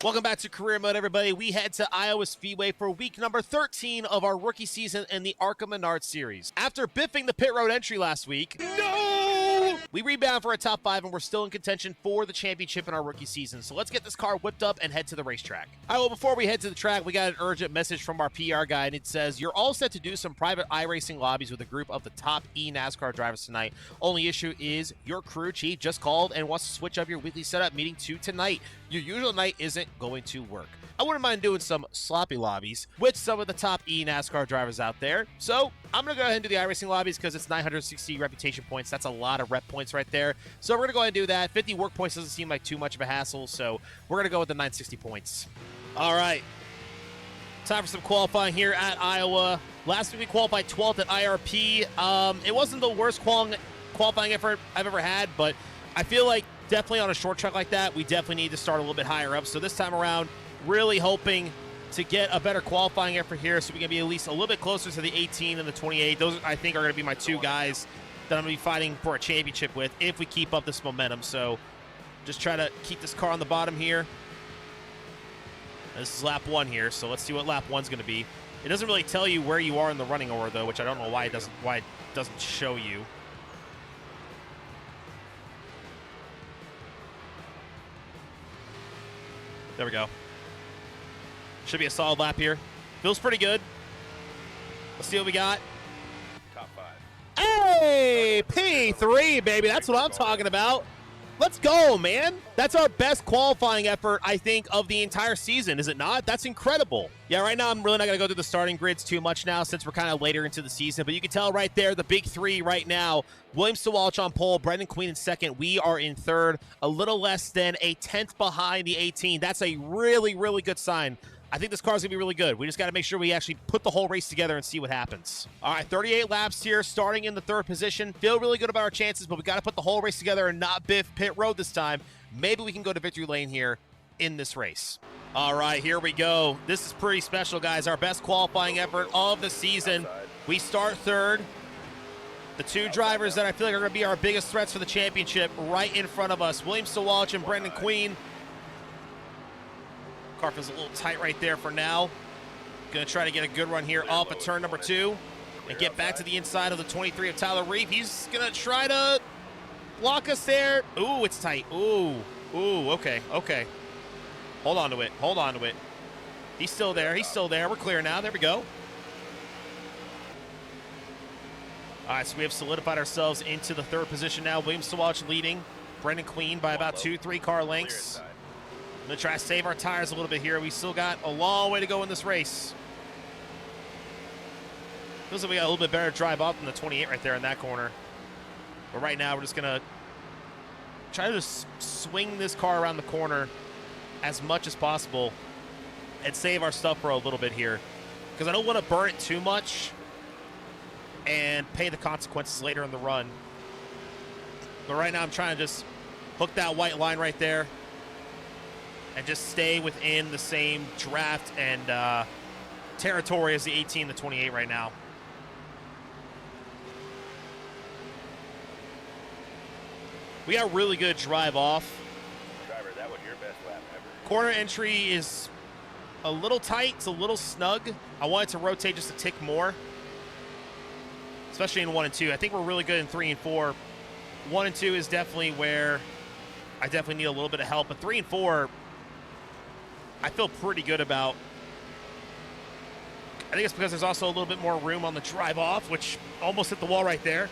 Welcome back to Career Mode, everybody. We head to Iowa Speedway for week number 13 of our rookie season in the ARCA Menards Series. After biffing the pit road entry last week, we rebound for a top 5, and we're still in contention for the championship in our rookie season. So let's get this car whipped up and head to the racetrack. All right, well, before we head to the track, we got an urgent message from our PR guy, and it says, you're all set to do some private iRacing lobbies with a group of the top NASCAR drivers tonight. Only issue is your crew chief just called and wants to switch up your weekly setup meeting to tonight. Your usual night isn't going to work. I wouldn't mind doing some sloppy lobbies with some of the top NASCAR drivers out there. So I'm going to go ahead and do the iRacing lobbies because it's 960 reputation points. That's a lot of rep points right there. So we're going to go ahead and do that. 50 work points doesn't seem like too much of a hassle. So we're going to go with the 960 points. All right. Time for some qualifying here at Iowa. Last week we qualified 12th at IRP. It wasn't the worst qualifying effort I've ever had, but I feel like definitely on a short track like that, we definitely need to start a little bit higher up. So this time around, really hoping to get a better qualifying effort here so we can be at least a little bit closer to the 18 and the 28. Those, I think, are going to be my two guys that I'm going to be fighting for a championship with if we keep up this momentum. So just try to keep this car on the bottom here. This is lap 1 here, so let's see what lap 1's going to be. It doesn't really tell you where you are in the running order, though, which I don't know why it doesn't show you. There we go. Should be a solid lap here. Feels pretty good. Let's see what we got. Top 5. Hey, P3, baby. That's what I'm talking about. Let's go, man. That's our best qualifying effort, I think, of the entire season, is it not? That's incredible. Yeah, right now I'm really not going to go through the starting grids too much now since we're kind of later into the season, but you can tell right there, the big 3 right now, William Salawich on pole, Brenden Queen in second. We are in third, a little less than a 10th behind the 18. That's a really, really good sign. I think this car's going to be really good. We just got to make sure we actually put the whole race together and see what happens. All right, 38 laps here, starting in the 3rd position. Feel really good about our chances, but we got to put the whole race together and not biff pit road this time. Maybe we can go to victory lane here in this race. All right, here we go. This is pretty special, guys. Our best qualifying effort of the season. We start 3rd. The 2 drivers that I feel like are going to be our biggest threats for the championship right in front of us, William Salawich and Brenden Queen. Car feels a little tight right there for now. Going to try to get a good run here off of turn number 2 and get back to the inside of the 23 of Tyler Reef. He's going to try to block us there. Ooh, it's tight. Ooh, okay. Hold on to it. He's still there. We're clear now. There we go. All right, so we have solidified ourselves into the 3rd position now. William Salawich leading. Brenden Queen by about 2-3 car lengths. I'm going to try to save our tires a little bit here. We still got a long way to go in this race. Feels like we got a little bit better drive off than the 28 right there in that corner. But right now, we're just going to try to swing this car around the corner as much as possible and save our stuff for a little bit here. Because I don't want to burn it too much and pay the consequences later in the run. But right now, I'm trying to just hook that white line right there and just stay within the same draft and territory as the 18 and the 28 right now. We got really good drive off. Driver, that was your best lap ever. Corner entry is a little tight. It's a little snug. I want it to rotate just a tick more, especially in 1 and 2. I think we're really good in 3 and 4. 1 and 2 is definitely where I definitely need a little bit of help. But 3 and 4, I feel pretty good about. I think it's because there's also a little bit more room on the drive off, which almost hit the wall right there.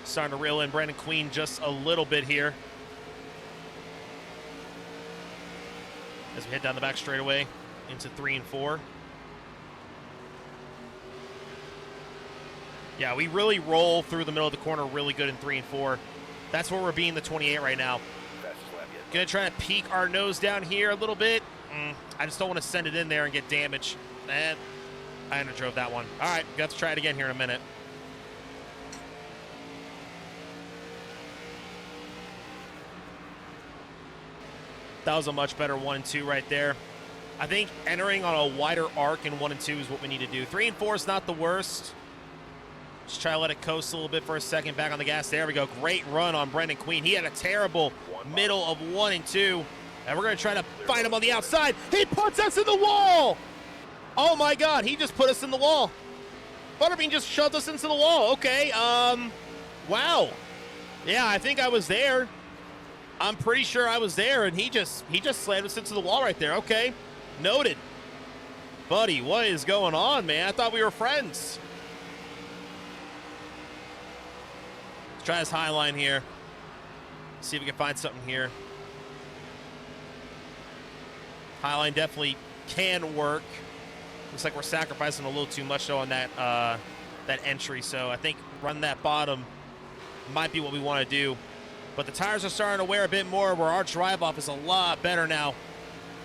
Starting to reel in Brenden Queen just a little bit here as we head down the back straightaway into 3 and 4. Yeah, we really roll through the middle of the corner really good in 3 and 4. That's where we're being the 28 right now. Gonna try to peek our nose down here a little bit. I just don't want to send it in there and get damage. And I underdrove that one. All right, got to try it again here in a minute. That was a much better 1 and 2 right there. I think entering on a wider arc in 1 and 2 is what we need to do. 3 and 4 is not the worst. Just try to let it coast a little bit for a second. Back on the gas. There we go. Great run on Brenden Queen. He had a terrible middle of 1 and 2. And we're going to try to find him on the outside. He puts us in the wall. Oh, my God. He just put us in the wall. Butterbean just shoved us into the wall. Okay. Wow. Yeah, I think I was there. I'm pretty sure I was there, and he just slammed us into the wall right there. Okay. Noted. Buddy, what is going on, man? I thought we were friends. Let's try this high line here. See if we can find something here. Highline definitely can work. Looks like we're sacrificing a little too much though on that that entry. So I think run that bottom might be what we want to do. But the tires are starting to wear a bit more, where our drive off is a lot better now.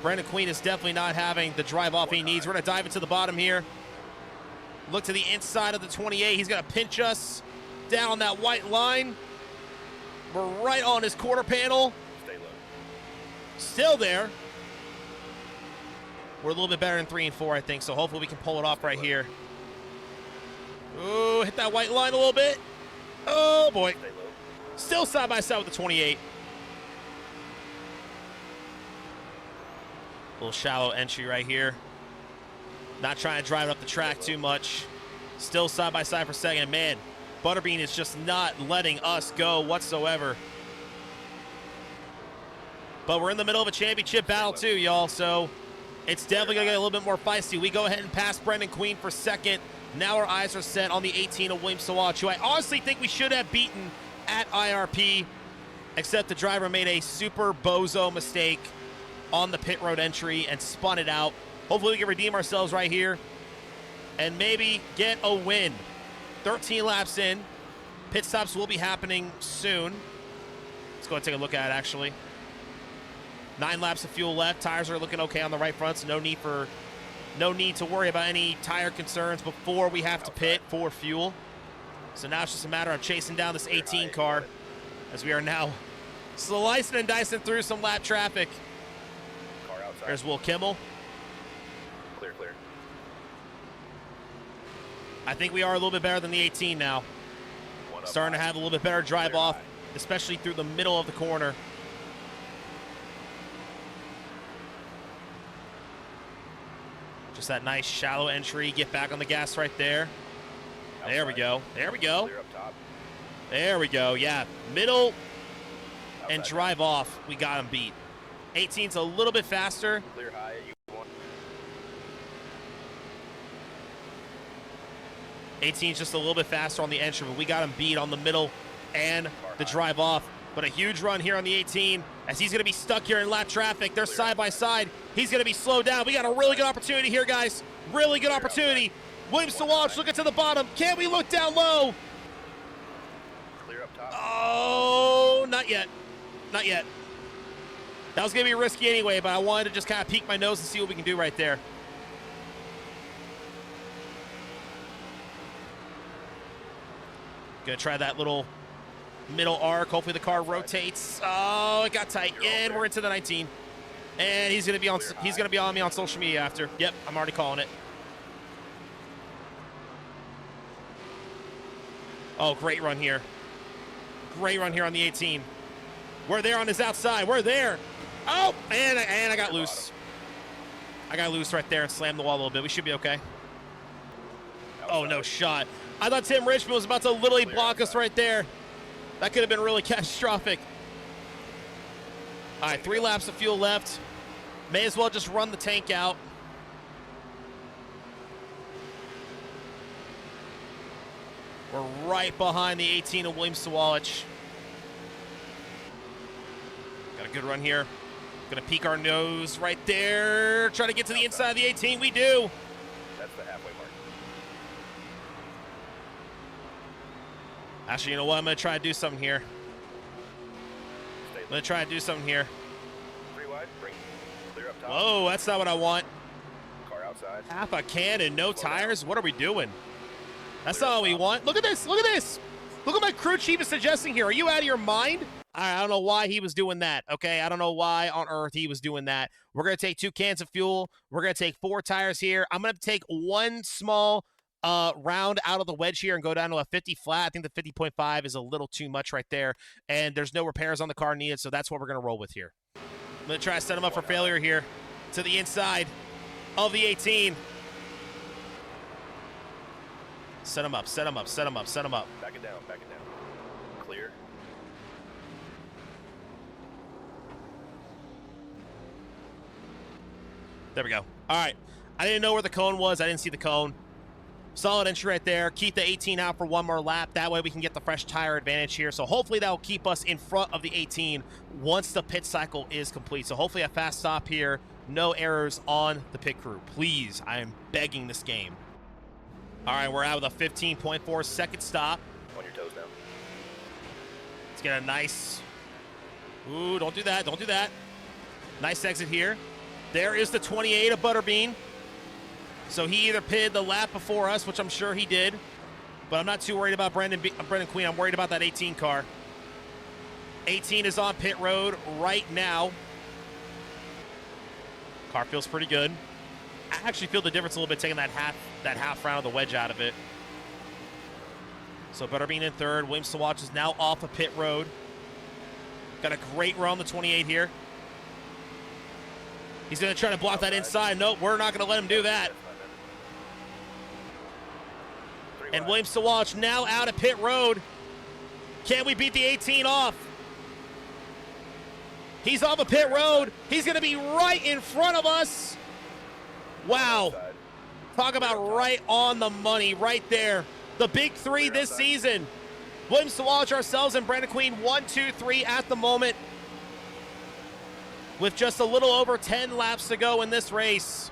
Brenden Queen is definitely not having the drive off he needs. We're gonna dive into the bottom here. Look to the inside of the 28. He's gonna pinch us down that white line. We're right on his quarter panel. Stay low. Still there. We're a little bit better than 3 and 4, I think, so hopefully we can pull it off right here. Ooh, hit that white line a little bit. Oh, boy. Stay low. Still side by side with the 28. Little shallow entry right here. Not trying to drive it up the track too much. Still side by side for second. Man, Butterbean is just not letting us go whatsoever. But we're in the middle of a championship battle too, y'all, so it's definitely going to get a little bit more feisty. We go ahead and pass Brenden Queen for second. Now our eyes are set on the 18 of Williams Salawich, who I honestly think we should have beaten at IRP, except the driver made a super bozo mistake on the pit road entry and spun it out. Hopefully we can redeem ourselves right here and maybe get a win. 13 laps in. Pit stops will be happening soon. Let's go and take a look at it, actually. 9 laps of fuel left. Tires are looking okay on the right front, so no need to worry about any tire concerns before we have to pit for fuel. So now it's just a matter of chasing down this 18 car, as we are now slicing and dicing through some lap traffic. Car outside. There's Will Kimmel. Clear, clear. I think we are a little bit better than the 18 now. Starting to have a little bit better drive off, especially through the middle of the corner. Just that nice shallow entry. Get back on the gas right there. There we go. There we go. Clear up top. There we go. Yeah, middle and Outside. drive off. We got him beat. 18's a little bit faster. Clear high. You want 18's just a little bit faster on the entry, but we got him beat on the middle and the drive off. But a huge run here on the 18 as he's going to be stuck here in lap traffic. They're side by side. He's going to be slowed down. We got a really good opportunity here, guys. Really good opportunity. Williams Salawich looking to the bottom. Can we look down low? clear up top. Oh, not yet. Not yet. That was going to be risky anyway, but I wanted to just kind of peek my nose and see what we can do right there. Gonna try that little middle arc. Hopefully the car rotates. Oh, it got tight. And we're into the 19. And he's gonna be on me on social media after. Yep, I'm already calling it. Oh, great run here. Great run here on the 18. We're there on his outside. We're there. Oh, and I got loose. I got loose right there and slammed the wall a little bit. We should be okay. Oh, no shot. I thought Tim Richmond was about to literally block us right there. That could have been really catastrophic. All right, 3 laps of fuel left. May as well just run the tank out. We're right behind the 18 of Williams Salawich. Got a good run here. Gonna peek our nose right there. Try to get to the inside of the 18. We do. That's the halfway mark. Actually, you know what? I'm gonna try to do something here. Stay I'm gonna try to do something here. 3 wide. Bring clear up top. Whoa, that's not what I want. Car outside. Half a can and no tires? What are we doing? That's not what we want. Look at this. Look at this. Look what my crew chief is suggesting here. Are you out of your mind? I don't know why he was doing that, okay? I don't know why on earth he was doing that. We're going to take 2 cans of fuel. We're going to take 4 tires here. I'm going to take 1 small round out of the wedge here and go down to a 50 flat. I think the 50.5 is a little too much right there, and there's no repairs on the car needed, so that's what we're going to roll with here. going to try to set him up for failure here to the inside of the 18. Set him up, set him up, set him up, set him up. Back it down, back it down. Clear. There we go. All right. I didn't know where the cone was. I didn't see the cone. Solid entry right there. Keep the 18 out for one more lap. That way we can get the fresh tire advantage here. So hopefully that will keep us in front of the 18 once the pit cycle is complete. So hopefully a fast stop here. No errors on the pit crew. Please, I am begging this game. All right, we're out with a 15.4 second stop. On your toes now. Let's get a nice... Ooh, don't do that. Don't do that. Nice exit here. There is the 28 of Butterbean. So he either pitted the lap before us, which I'm sure he did. But I'm not too worried about Brenden Queen. I'm worried about that 18 car. 18 is on pit road right now. Car feels pretty good. I actually feel the difference a little bit taking that half round of the wedge out of it. So Butterbean in third. William Salawich is now off of pit road. Got a great run on the 28 here. He's going to try to block that inside. Nope, we're not going to let him do that. And William Salawich now out of pit road. Can we beat the 18 off? He's off of pit road. He's going to be right in front of us. Wow. Talk about right on the money right there. The big three this season. William Salawich, ourselves, and Brenden Queen 1, 2, 3 at the moment. With just a little over 10 laps to go in this race.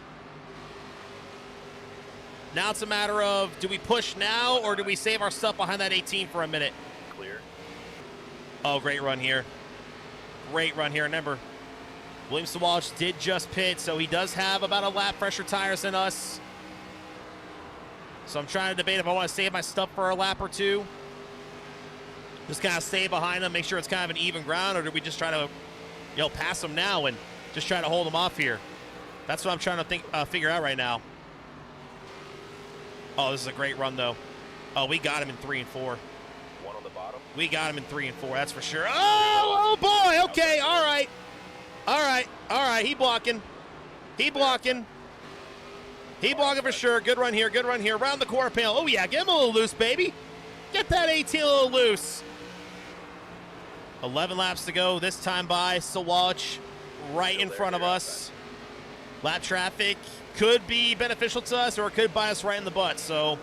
Now it's a matter of, do we push now or do we save our stuff behind that 18 for a minute? Clear. Oh, great run here. Great run here. Remember, William Salawich did just pit, so he does have about a lap fresher tires than us. So I'm trying to debate if I want to save my stuff for a lap or two. Just kind of stay behind him, make sure it's kind of an even ground, or do we just try to, pass him now and just try to hold him off here? That's what I'm trying to figure out right now. Oh, this is a great run, though. Oh, we got him in 3 and 4. One on the bottom. We got him in 3 and 4, that's for sure. Oh boy, okay, all right. All right, he blocking. He blocking for sure. Good run here, around the quarter panel. Oh, yeah, get him a little loose, baby. Get that 18 a little loose. 11 laps to go, this time by Salawich right in front of us. Lap traffic could be beneficial to us or it could bite us right in the butt. So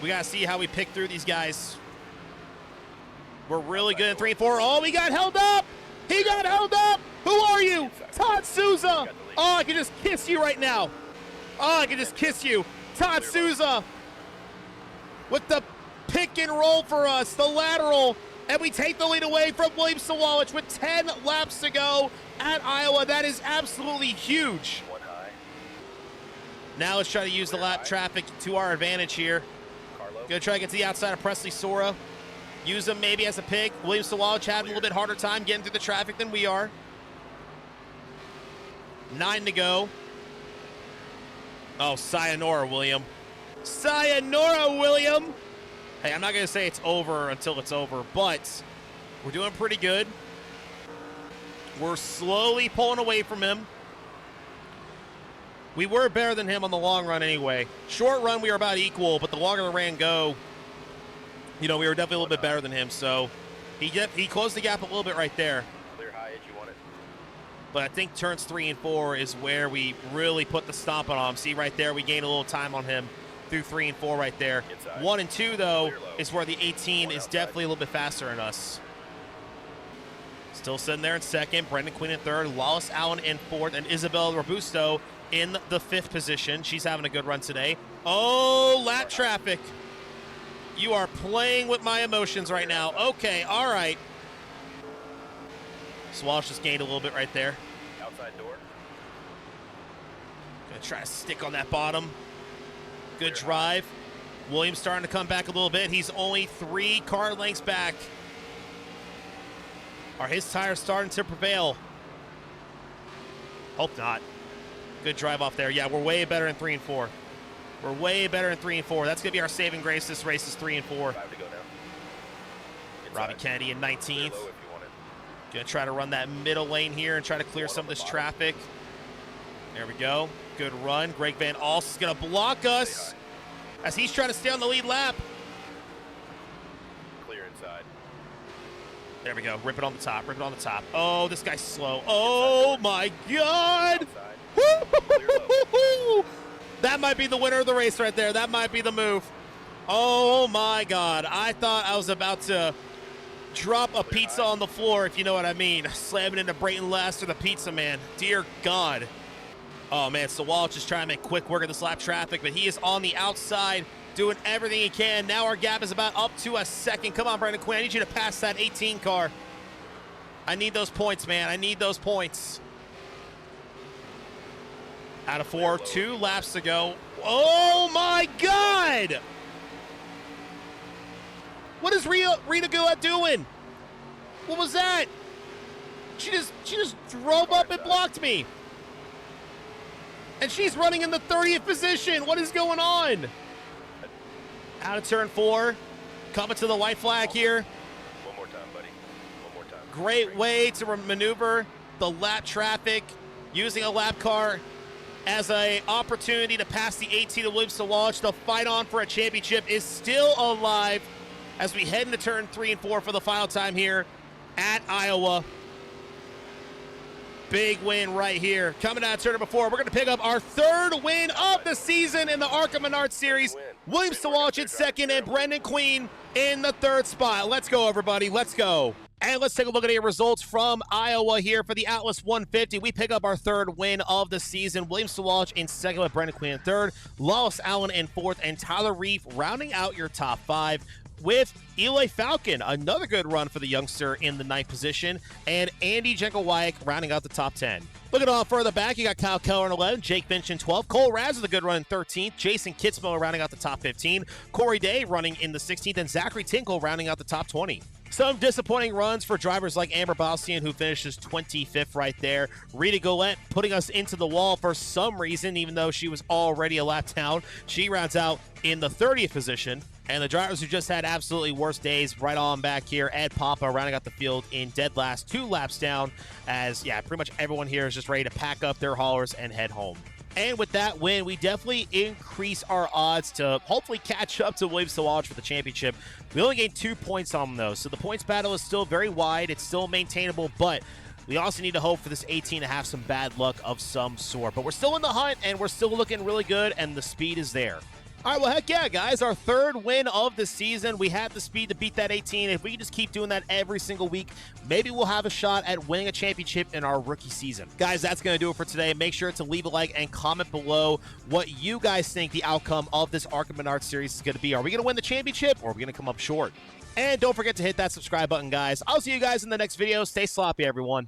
we got to see how we pick through these guys. We're really good in 3 and 4. Oh, we got held up. He got held up. Who are you? Todd Souza. Oh, I can just kiss you right now. Oh, I can just kiss you. Todd Souza with the pick and roll for us, the lateral. And we take the lead away from William Salawich with 10 laps to go at Iowa. That is absolutely huge. One high. Now let's try to use the lap traffic to our advantage here. Gonna try to get to the outside of Presley Sora. Use him maybe as a pick. William Salawich had a little bit harder time getting through the traffic than we are. 9 to go. Oh, sayonara, William. Sayonara, William. Hey, I'm not going to say it's over until it's over, but we're doing pretty good. We're slowly pulling away from him. We were better than him on the long run anyway. Short run, we were about equal, but the longer the ran go, we were definitely a little bit better than him. So he closed the gap a little bit right there. Clear high edge, you want it. But I think turns 3 and 4 is where we really put the stomp on him. See right there, we gained a little time on him through 3 and 4 right there. Inside. 1 and 2, though, is where the 18 is definitely a little bit faster than us. Still sitting there in second. Brenden Queen in third. Lawless Allen in fourth. And Isabel Robusto in the 5th position. She's having a good run today. Oh, lap traffic. You are playing with my emotions right now. Okay, all right. Salawich just gained a little bit right there. Outside door. Gonna try to stick on that bottom. Good drive. Williams starting to come back a little bit. He's only 3 car lengths back. Are his tires starting to prevail? Hope not. Good drive off there. Yeah, we're way better in 3 and 4. We're way better in 3 and 4. That's going to be our saving grace this race is 3 and 4. 5 to go now. Robbie Kennedy in 19th. Gonna try to run that middle lane here and try to clear some of this traffic. There we go. Good run. Greg Van Alst is gonna block us as he's trying to stay on the lead lap. Clear inside. There we go. Rip it on the top. Rip it on the top. Oh, this guy's slow. Oh my God! That might be the winner of the race right there. That might be the move. Oh my God. I thought I was about to drop a pizza on the floor, if you know what I mean. Slamming into Brayton Lester, the pizza man. Dear God. Oh man, Salawich is trying to make quick work of this lap traffic, but he is on the outside doing everything he can. Now our gap is about up to a second. Come on, Brenden Quinn. I need you to pass that 18 car. I need those points, man. I need those points. Out of 4, 2 laps to go. Oh my God! What is Rita Goulet doing? What was that? She just drove up and blocked me. And she's running in the 30th position. What is going on? Out of turn 4. Coming to the white flag here. One more time, buddy. One more time. Great way to maneuver the lap traffic using a lap car as an opportunity to pass the 18 of Williams Salawich. The fight on for a championship is still alive as we head into turn 3 and 4 for the final time here at Iowa. Big win right here. Coming out of turn number 4, we're going to pick up our 3rd win of the season in the ARCA Menards Series. Williams Salawich in 2nd and Brenden Quinn in the 3rd spot. Let's go, everybody. Let's go. And let's take a look at the results from Iowa here for the Atlas 150. We pick up our 3rd win of the season. Williams Salawich in 2nd with Brenden Quinn in 3rd. Lawless Allen in 4th. And Tyler Reef rounding out your top 5 with Eli Falcon. Another good run for the youngster in the 9th position. And Andy Jenkowiak rounding out the top 10. Looking on further back, you got Kyle Keller in 11th, Jake Finch in 12th, Cole Raz with a good run in 13th, Jason Kitzmo rounding out the top 15, Corey Day running in the 16th, and Zachary Tinkle rounding out the top 20. Some disappointing runs for drivers like Amber Balsian, who finishes 25th right there. Rita Goulet putting us into the wall for some reason, even though she was already a lap down. She rounds out in the 30th position. And the drivers who just had absolutely worst days right on back here. Ed Papa rounding out the field in dead last, 2 laps down, as, yeah, pretty much everyone here is just ready to pack up their haulers and head home. And with that win, we definitely increase our odds to hopefully catch up to Williams Salawich for the championship. We only gained 2 points on them, though, so the points battle is still very wide. It's still maintainable, but we also need to hope for this 18 to have some bad luck of some sort. But we're still in the hunt, and we're still looking really good, and the speed is there. All right, well, heck yeah, guys. Our 3rd win of the season. We had the speed to beat that 18. If we can just keep doing that every single week, maybe we'll have a shot at winning a championship in our rookie season. Guys, that's going to do it for today. Make sure to leave a like and comment below what you guys think the outcome of this ARCA Menards Series is going to be. Are we going to win the championship, or are we going to come up short? And don't forget to hit that subscribe button, guys. I'll see you guys in the next video. Stay sloppy, everyone.